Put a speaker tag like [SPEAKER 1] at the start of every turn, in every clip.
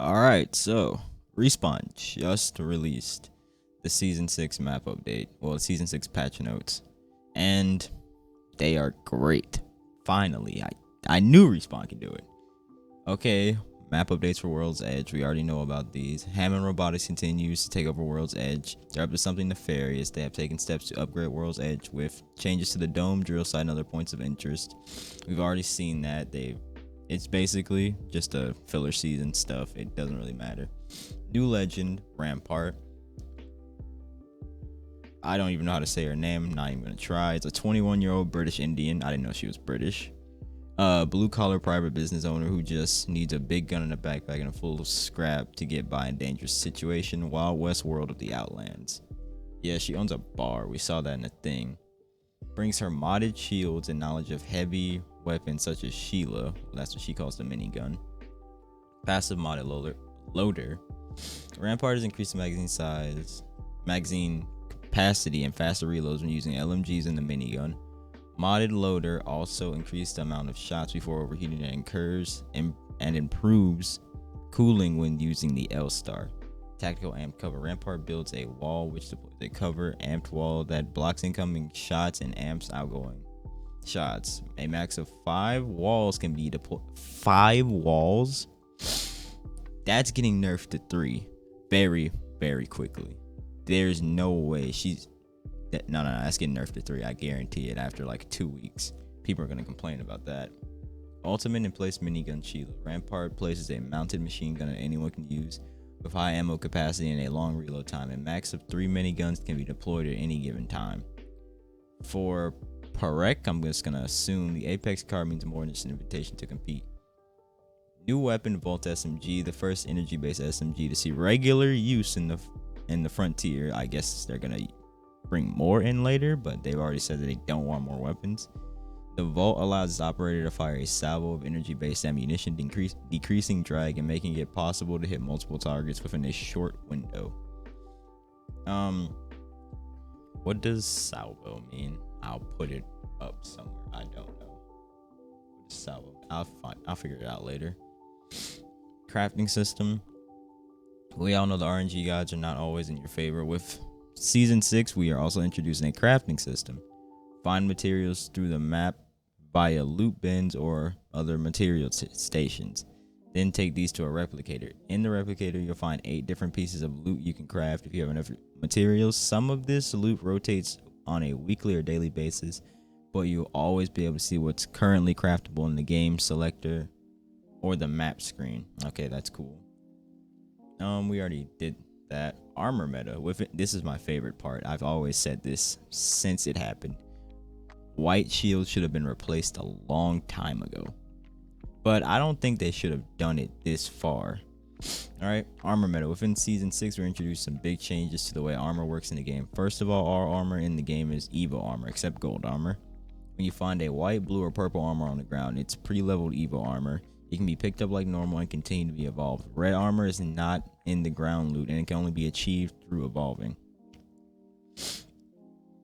[SPEAKER 1] Alright, so Respawn just released the Season 6 map update. Well, the Season 6 patch notes. And they are great. Finally, I knew Respawn could do it. Okay, map updates for World's Edge. We already know about these. Hammond Robotics continues to take over World's Edge. They're up to something nefarious. They have taken steps to upgrade World's Edge with changes to the dome, drill site, and other points of interest. We've already seen that. It's basically just a filler season stuff. It doesn't really matter. New legend, Rampart. I don't even know how to say her name. I'm not even gonna try. It's a 21-year-old British Indian. I didn't know she was British. Blue-collar private business owner who just needs a big gun in a backpack and a full of scrap to get by in dangerous situation. Wild West world of the Outlands. Yeah, she owns a bar. We saw that in a thing. Brings her modded shields and knowledge of heavy weapons such as Sheila. That's what she calls the minigun. Passive modded loader. Rampart has increased the magazine size, magazine capacity, and faster reloads when using LMGs in the minigun. Modded loader also increased the amount of shots before overheating and incurs and improves cooling when using the L-Star. Tactical amp cover. Rampart builds a wall which deploys a cover amped wall that blocks incoming shots and amps outgoing shots. A max of 5 walls can be deployed. 5 walls? That's getting nerfed to 3 very, very quickly. There's no way no, that's getting nerfed to 3. I guarantee it. After like 2 weeks, people are going to complain about that. Ultimate in place minigun Sheila. Rampart places a mounted machine gun that anyone can use with high ammo capacity and a long reload time. A max of 3 miniguns can be deployed at any given time. For Parek, I'm just going to assume the Apex card means more than just an invitation to compete. New weapon, Volt SMG, the first energy-based SMG to see regular use in the Frontier. I guess they're going to bring more in later, but they've already said that they don't want more weapons. The Volt allows its operator to fire a salvo of energy-based ammunition, decreasing drag and making it possible to hit multiple targets within a short window. What does salvo mean? I'll put it up somewhere. I don't know. What is salvo? I'll figure it out later. Crafting system. We all know the RNG gods are not always in your favor. With Season 6, we are also introducing a crafting system. Find materials through the map via loot bins or other material stations. Then take these to a replicator. In the replicator, you'll find 8 different pieces of loot you can craft if you have enough materials. Some of this loot rotates on a weekly or daily basis, but you'll always be able to see what's currently craftable in the game selector or the map screen. Okay, that's cool. We already did that. Armor meta. With it, this is my favorite part. I've always said this since it happened. White shields should have been replaced a long time ago, but I don't think they should have done it this far. Alright, armor meta. Within Season 6, we introduced some big changes to the way armor works in the game. First of all armor in the game is Evo armor, except gold armor. When you find a white, blue, or purple armor on the ground, it's pre-leveled Evo armor. It can be picked up like normal and continue to be evolved. Red armor is not in the ground loot, and it can only be achieved through evolving.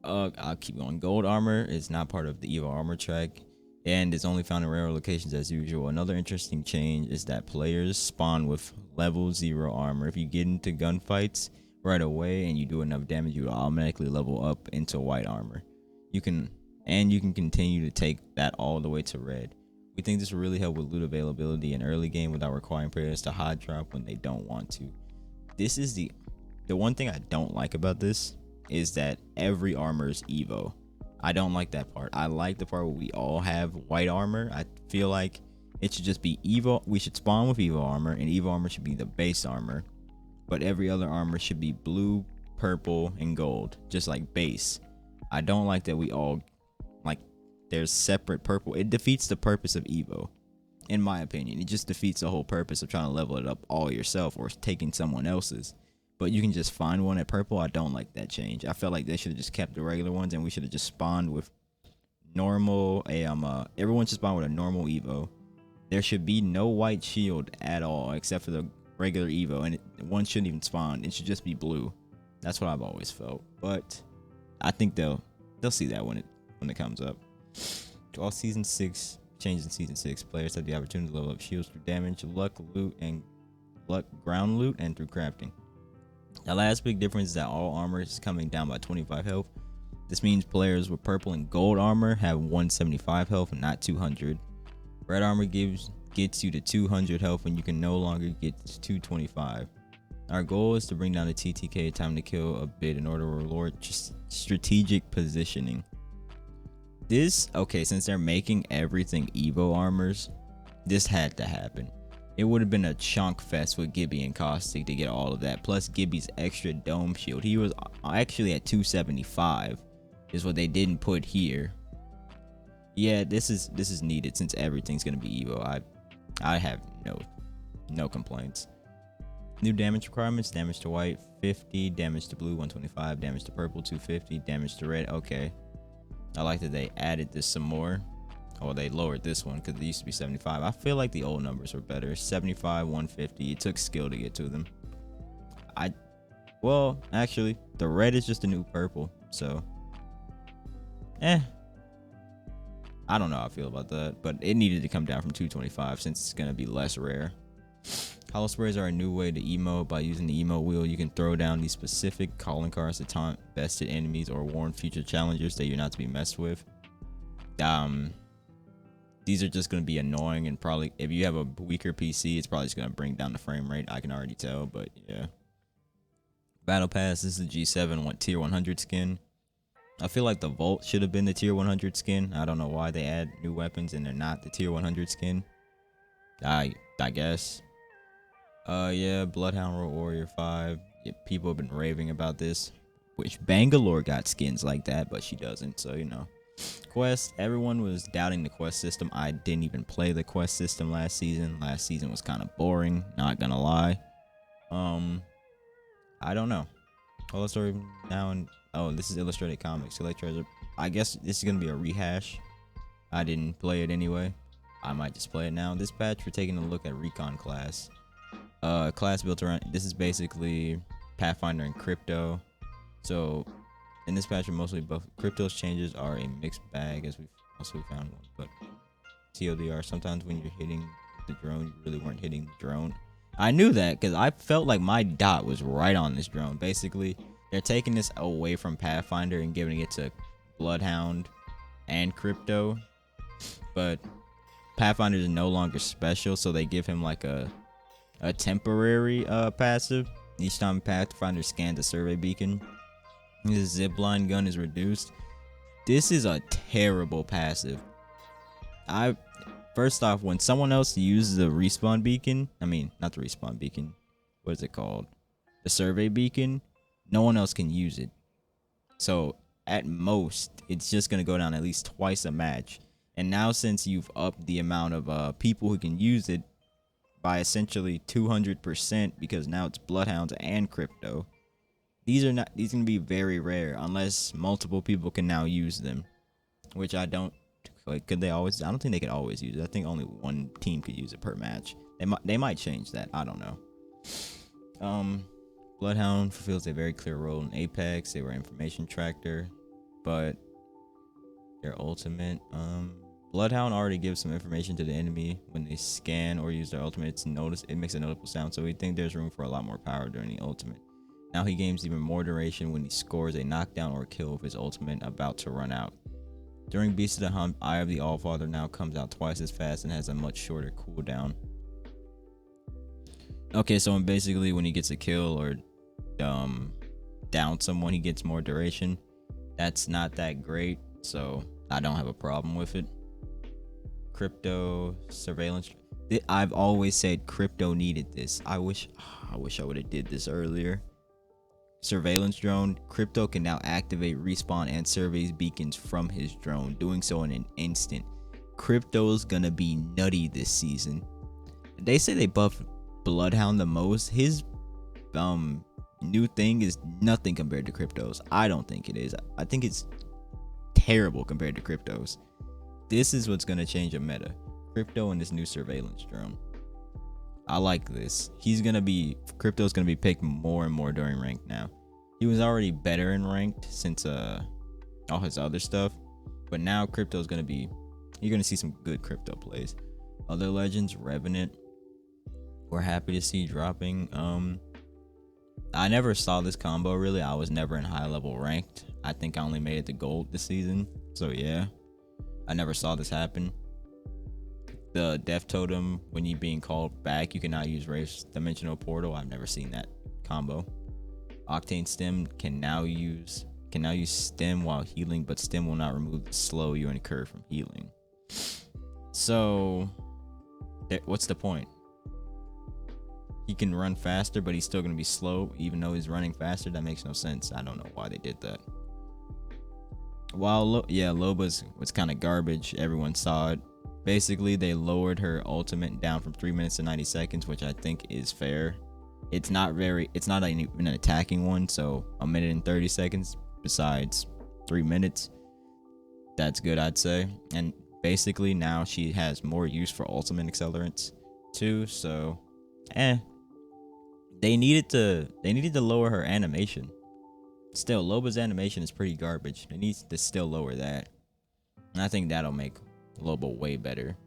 [SPEAKER 1] I'll keep going. Gold armor is not part of the Evo armor track, and is only found in rare locations as usual. Another interesting change is that players spawn with level 0 armor. If you get into gunfights right away and you do enough damage, you will automatically level up into white armor. You can continue to take that all the way to red. We think this will really help with loot availability in early game without requiring players to hot drop when they don't want to. This is the one thing I don't like about this is that every armor is Evo. I don't like that part. I like the part where we all have white armor. I feel like it should just be Evo. We should spawn with Evo armor, and Evo armor should be the base armor. But every other armor should be blue, purple, and gold, just like base. I don't like that we all there's separate purple. It defeats the purpose of Evo, in my opinion. It just defeats the whole purpose of trying to level it up all yourself or taking someone else's. But you can just find one at purple. I don't like that change. I felt like they should have just kept the regular ones, and we should have just spawned with normal. Everyone should spawn with a normal Evo. There should be no white shield at all except for the regular Evo, and one shouldn't even spawn. It should just be blue. That's what I've always felt. But I think they'll see that when it comes up. To all Season 6 changes in Season 6, players have the opportunity to level up shields through damage, luck, loot, and ground loot and through crafting. The last big difference is that all armor is coming down by 25 health. This means players with purple and gold armor have 175 health and not 200. Red armor gets you to 200 health when you can no longer get to 225. Our goal is to bring down the TTK time to kill a bit in order to reward just strategic positioning. Okay, since they're making everything Evo armors, this had to happen. It would have been a chunk fest with Gibby and Caustic to get all of that, plus Gibby's extra dome shield. He was actually at 275, is what they didn't put here. Yeah, this is needed since everything's gonna be Evo. I have no complaints. New damage requirements: damage to white 50, damage to blue 125, damage to purple 250, damage to red. Okay, I like that they added this some more. Oh, they lowered this one because it used to be 75. I feel like the old numbers were better. 75, 150. It took skill to get to them. Well, actually, the red is just a new purple, so I don't know how I feel about that, but it needed to come down from 225 since it's gonna be less rare. Holo Sprays are a new way to emote. By using the emote wheel, you can throw down these specific calling cards to taunt bested enemies or warn future challengers that you're not to be messed with. These are just going to be annoying, and probably if you have a weaker PC, it's probably just going to bring down the frame rate. I can already tell, but yeah. Battle Pass, this is the G7 tier 100 skin. I feel like the Volt should have been the tier 100 skin. I don't know why they add new weapons and they're not the tier 100 skin. I guess. Yeah, Bloodhound Road Warrior 5. Yeah, people have been raving about this. Which Bangalore got skins like that, but she doesn't, so you know. Quest, everyone was doubting the quest system. I didn't even play the quest system last season. Last season was kind of boring, not gonna lie. I don't know. Holo Story now, and oh, this is illustrated comics. Select treasure. I guess this is gonna be a rehash. I didn't play it anyway. I might just play it now. This patch, we're taking a look at Recon class. Class built around, this is basically Pathfinder and Crypto. So in this patch, mostly both Crypto's changes are a mixed bag, as we've also found one. But TLDR, sometimes when you're hitting the drone, you really weren't hitting the drone. I knew that because I felt like my dot was right on this drone. Basically, they're taking this away from Pathfinder and giving it to Bloodhound and Crypto. But Pathfinder is no longer special, so they give him like a temporary passive. Each time Pathfinder scans a survey beacon, his zipline gun is reduced. This is a terrible passive. First off, when someone else uses the respawn beacon, I mean, not the respawn beacon, what is it called? The survey beacon, no one else can use it. So at most, it's just going to go down at least twice a match. And now since you've upped the amount of people who can use it by essentially 200%, because now it's Bloodhounds and Crypto, these are going to be very rare unless multiple people can now use them, which I don't. Like, could they always? I don't think they could always use it. I think only one team could use it per match. They might change that. I don't know. Bloodhound fulfills a very clear role in Apex. They were information tractor, but their ultimate, Bloodhound already gives some information to the enemy when they scan or use their ultimate. It makes a noticeable sound, so we think there's room for a lot more power during the ultimate. Now he gains even more duration when he scores a knockdown or kill with his ultimate about to run out. During Beast of the Hump, Eye of the Allfather now comes out twice as fast and has a much shorter cooldown. Okay, so basically when he gets a kill or down someone, he gets more duration. That's not that great, so I don't have a problem with it. Crypto surveillance. I've always said Crypto needed this. I wish I would have did this earlier. Surveillance drone. Crypto can now activate, respawn, and surveys beacons from his drone, doing so in an instant. Crypto's gonna be nutty this season. They say they buffed Bloodhound the most. His new thing is nothing compared to Crypto's. I don't think it is. I think it's terrible compared to Crypto's. This is what's gonna change a meta. Crypto and this new surveillance drone. I like this. Crypto's gonna be picked more and more during ranked now. He was already better in ranked since all his other stuff, but now Crypto's gonna be. You're gonna see some good Crypto plays. Other legends, Revenant. we're happy to see dropping. I never saw this combo really. I was never in high level ranked. I think I only made it to gold this season. So yeah, I never saw this happen. The death totem, when you being called back, you cannot use Wraith's dimensional portal. I've never seen that combo. Octane stem can now use stem while healing, but stem will not remove the slow you incur from healing. So what's the point? He can run faster, but he's still gonna be slow even though he's running faster. That makes no sense. I don't know why they did that. While Loba's was kind of garbage, everyone saw it. Basically, they lowered her ultimate down from 3 minutes to 90 seconds, which I think is fair. It's not even an attacking one, so 1 minute and 30 seconds besides 3 minutes. That's good, I'd say. And basically now she has more use for ultimate accelerants too, so they needed to lower her animation. Still, Loba's animation is pretty garbage. They need to still lower that. And I think that'll make Loba way better.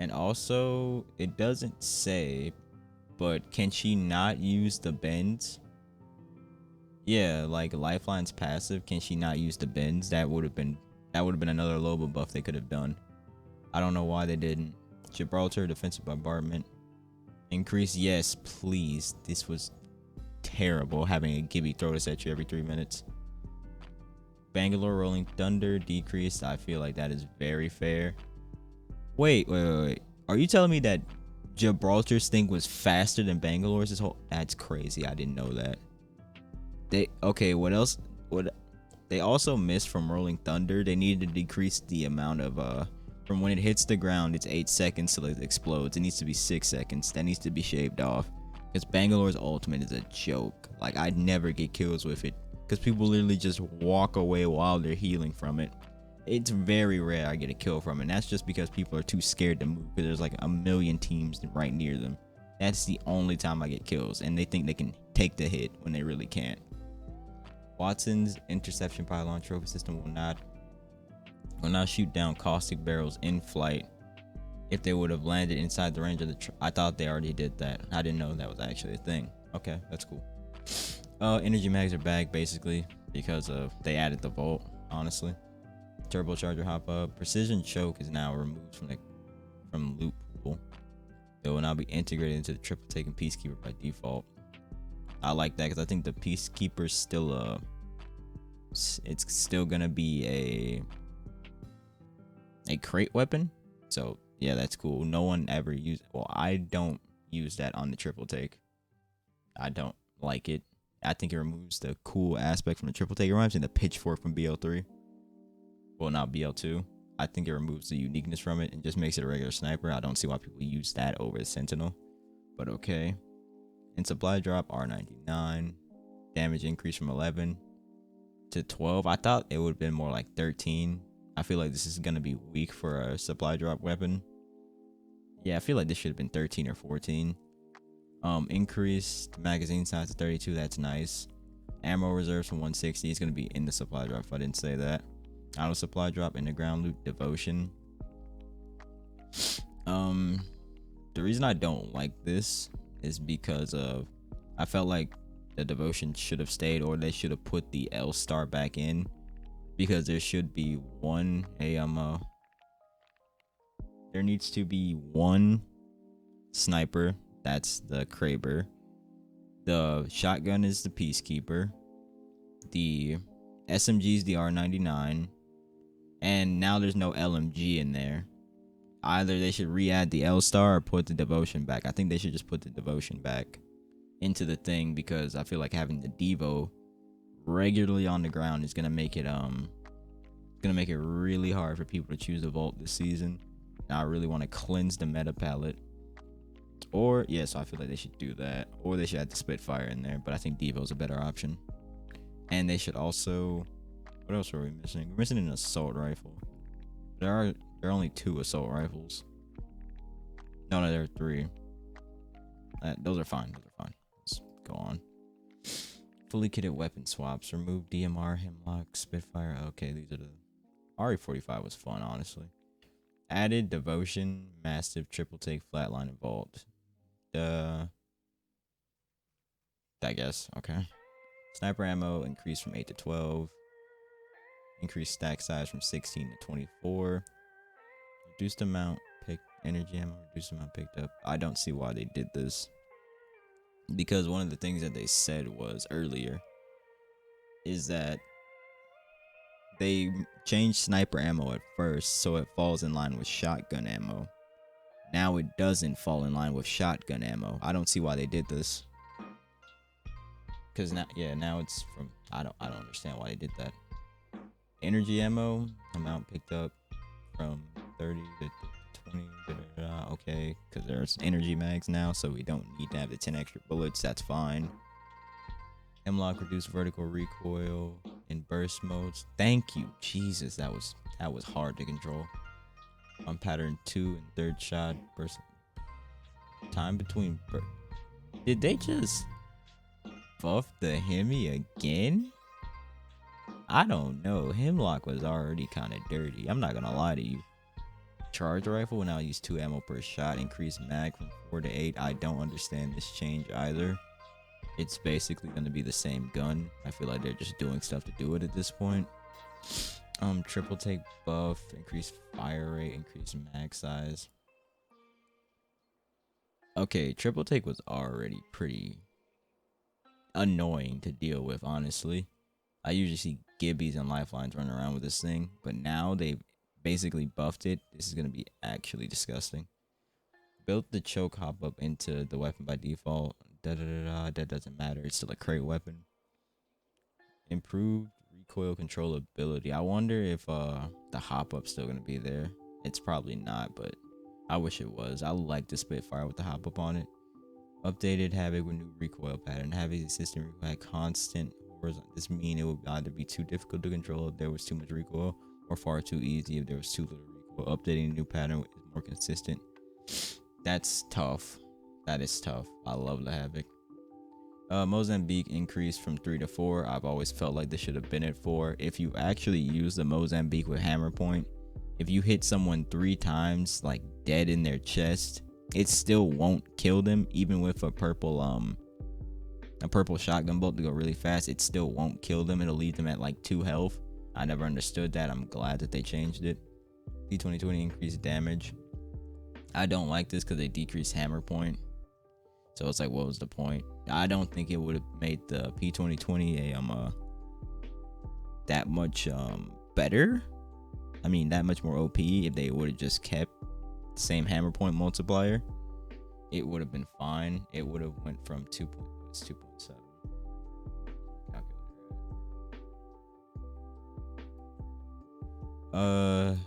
[SPEAKER 1] And also, it doesn't say, but can she not use the bends? Yeah, like Lifeline's passive, can she not use the bends? That would have been another Loba buff they could have done. I don't know why they didn't. Gibraltar defensive bombardment. Increase, yes, please. This was terrible having a Gibby throw this at you every 3 minutes. Bangalore rolling thunder decreased. I feel like that is very fair. Wait. Are you telling me that Gibraltar's thing was faster than Bangalore's? That's crazy. I didn't know that. What else? They also missed from rolling thunder. They needed to decrease the amount of from when it hits the ground, it's 8 seconds till it explodes. It needs to be 6 seconds. That needs to be shaved off. Because Bangalore's ultimate is a joke. Like, I'd never get kills with it. Because people literally just walk away while they're healing from it. It's very rare I get a kill from it. And that's just because people are too scared to move. Because there's like a million teams right near them. That's the only time I get kills. And they think they can take the hit when they really can't. Watson's interception pylon trophy system will not shoot down caustic barrels in flight if they would have landed inside the range of the I thought they already did that. I didn't know that was actually a thing. Okay, that's cool. Energy mags are back basically because of they added the vault, honestly. Turbocharger hop up. Precision choke is now removed from loot pool. It will now be integrated into the triple take and peacekeeper by default. I like that because I think the peacekeeper still it's still gonna be a crate weapon. So yeah, that's cool. No one ever used, well, I don't use that on the triple take. I don't like it. I think it removes the cool aspect from the triple take. It reminds me of the pitchfork from BL3. Well, not BL2. I think it removes the uniqueness from it and just makes it a regular sniper. I don't see why people use that over the Sentinel, but okay. And supply drop R99. Damage increase from 11 to 12. I thought it would have been more like 13. I feel like this is going to be weak for a supply drop weapon. Yeah, I feel like this should have been 13 or 14. Increased magazine size to 32. That's nice. Ammo reserves from 160. It's going to be in the supply drop if I didn't say that. Auto supply drop in the ground loot devotion. The reason I don't like this is because of I felt like the devotion should have stayed, or they should have put the L star back in, because there should be one there needs to be one sniper, that's the Kraber, the shotgun is the peacekeeper, the SMG is the R99, and now there's no LMG in there. Either they should re-add the L star or put the devotion back. I think they should just put the devotion back into the thing, because I feel like having the Devo regularly on the ground is gonna make it really hard for people to choose a vault this season. And I really want to cleanse the meta palette. Or yeah, so I feel like they should do that, or they should add the Spitfire in there. But I think Devo's a better option. And they should also, what else are we missing? We're missing an assault rifle. There are only 2 assault rifles. No, there are 3. Those are fine. Let's go on. Fully kitted weapon swaps. Remove DMR, Hemlock, Spitfire. Okay, these are the RE45 was fun, honestly. Added devotion, massive triple take, flatline, and vault. I guess. Okay. Sniper ammo increased from 8 to 12. Increased stack size from 16 to 24. Reduced amount picked. Energy ammo reduced amount picked up. I don't see why they did this. Because one of the things that they said was earlier is that they changed sniper ammo at first so it falls in line with shotgun ammo. Now it doesn't fall in line with shotgun ammo. I don't see why they did this. Cause now it's from I don't understand why they did that. Energy ammo amount picked up from 30 to 20. Okay, because there's energy mags now, so we don't need to have the 10 extra bullets. That's fine. Hemlock reduced vertical recoil in burst modes. Thank you, Jesus. That was hard to control. On pattern 2 and third shot burst time between. Did they just buff the Hemi again? I don't know. Hemlock was already kind of dirty. I'm not gonna lie to you. Charge rifle will now use 2 ammo per shot. Increase mag from 4 to 8. I don't understand this change either. It's basically gonna be the same gun. I feel like they're just doing stuff to do it at this point. Triple take buff, increase fire rate, increase mag size. Okay, triple take was already pretty annoying to deal with, honestly. I usually see Gibbies and Lifelines running around with this thing, but now they've basically buffed it. This is gonna be actually disgusting. Built the choke hop up into the weapon by default. That doesn't matter. It's still a crate weapon. Improved recoil controllability. I wonder if the hop up's still gonna be there. It's probably not, but I wish it was. I like the Spitfire with the hop up on it. Updated Havoc with new recoil pattern. Havoc system had constant horizontal. This means it would either be too difficult to control if there was too much recoil, or far too easy if there was too little recoil. Updating a new pattern is more consistent. That's tough. That is tough. I love the Havoc. Mozambique increased from 3 to 4. I've always felt like this should have been at 4. If you actually use the Mozambique with hammer point, if you hit someone 3 times, like dead in their chest, it still won't kill them. Even with a purple shotgun bolt to go really fast, it still won't kill them. It'll leave them at like 2 health. I never understood that. I'm glad that they changed it. P2020 increased damage. I don't like this because they decreased hammer point. So it's like, what was the point? I don't think it would have made the P2020 that much better. I mean, that much more OP if they would have just kept the same hammer point multiplier. It would have been fine. It would have went from 2.7. Calculator.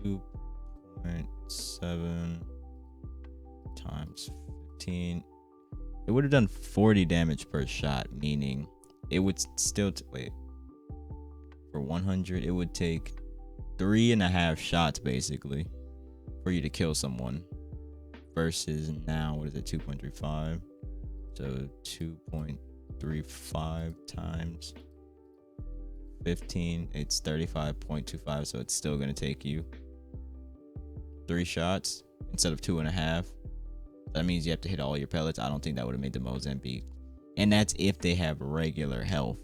[SPEAKER 1] 2.7 times 15. It would have done 40 damage per shot, meaning it would still wait. For 100, it would take 3.5 shots basically for you to kill someone. Versus now, what is it? 2.35. So 2.35 times 15. It's 35.25. So it's still gonna take you 3 shots instead of 2.5. That means you have to hit all your pellets. I don't think that would have made the Mozambique. And that's if they have regular health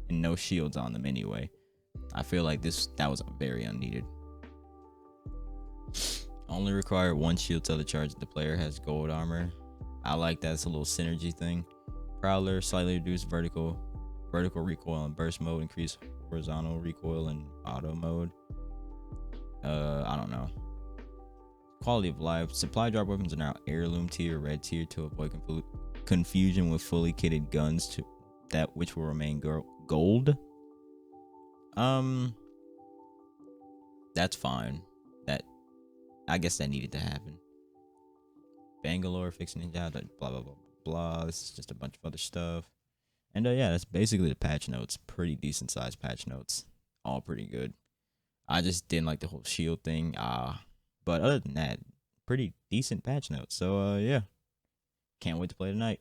[SPEAKER 1] and no shields on them anyway. I feel like that was very unneeded. Only require 1 shield till the charge the player has gold armor. I like that. It's a little synergy thing. Prowler, slightly reduced vertical recoil in burst mode, increased horizontal recoil in auto mode. I don't know. Quality of life. Supply drop weapons are now heirloom tier, red tier to avoid confusion with fully kitted guns to that which will remain gold. That's fine. I guess that needed to happen. Bangalore fixing it out. Blah blah blah blah. This is just a bunch of other stuff. And yeah, that's basically the patch notes. Pretty decent sized patch notes. All pretty good. I just didn't like the whole shield thing. But other than that, pretty decent patch notes. So yeah, can't wait to play tonight.